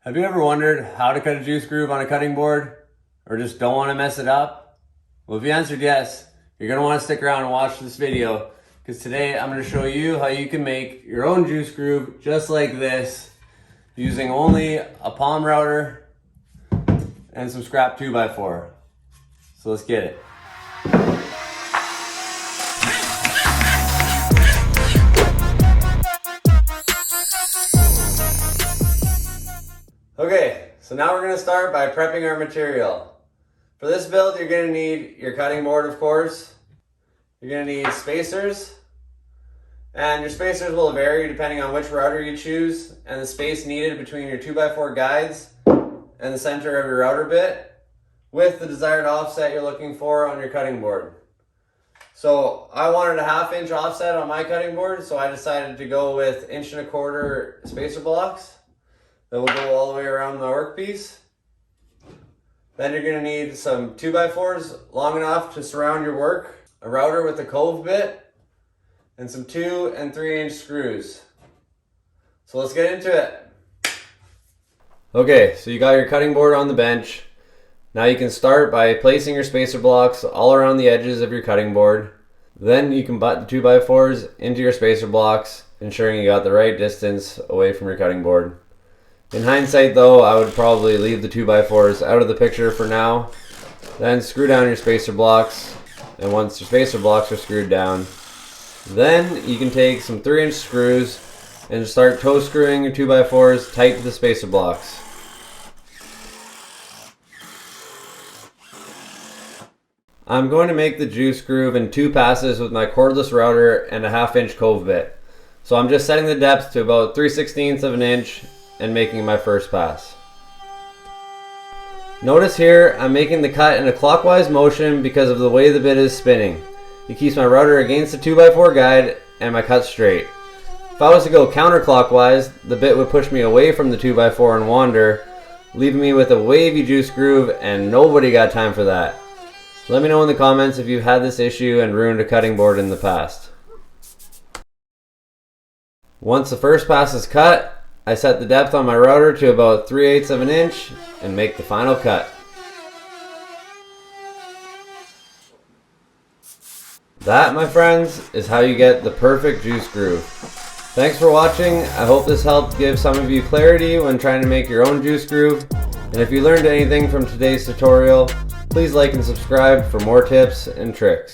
Have you ever wondered how to cut a juice groove on a cutting board, or just don't want to mess it up? Well, if you answered yes, you're going to want to stick around and watch this video, because today I'm going to show you how you can make your own juice groove just like this using only a palm router and some scrap 2x4. So let's get it. Okay, so now we're going to start by prepping our material. For this build, you're going to need your cutting board, of course. You're going to need spacers. And your spacers will vary depending on which router you choose and the space needed between your 2x4 guides and the center of your router bit with the desired offset you're looking for on your cutting board. So I wanted a 1/2 inch offset on my cutting board, so I decided to go with 1.25 inch spacer blocks. That will go all the way around my workpiece. Then you're going to need some 2x4s long enough to surround your work, a router with a Cove bit, and some 2 and 3 inch screws. So let's get into it. Okay, so you got your cutting board on the bench. Now you can start by placing your spacer blocks all around the edges of your cutting board. Then you can butt the 2x4s into your spacer blocks, ensuring you got the right distance away from your cutting board. In hindsight though, I would probably leave the 2x4s out of the picture for now. Then screw down your spacer blocks, and once your spacer blocks are screwed down, then you can take some 3 inch screws and start toe screwing your 2x4s tight to the spacer blocks. I'm going to make the juice groove in 2 passes with my cordless router and a 1/2 inch Cove bit. So I'm just setting the depth to about 3/16 of an inch and making my first pass. Notice here I'm making the cut in a clockwise motion because of the way the bit is spinning. It keeps my router against the 2x4 guide and my cut straight. If I was to go counterclockwise, the bit would push me away from the 2x4 and wander, leaving me with a wavy juice groove, and nobody got time for that. Let me know in the comments if you've had this issue and ruined a cutting board in the past. Once the first pass is cut, I set the depth on my router to about 3/8 of an inch and make the final cut. That, my friends, is how you get the perfect juice groove. Thanks for watching. I hope this helped give some of you clarity when trying to make your own juice groove. And if you learned anything from today's tutorial, please like and subscribe for more tips and tricks.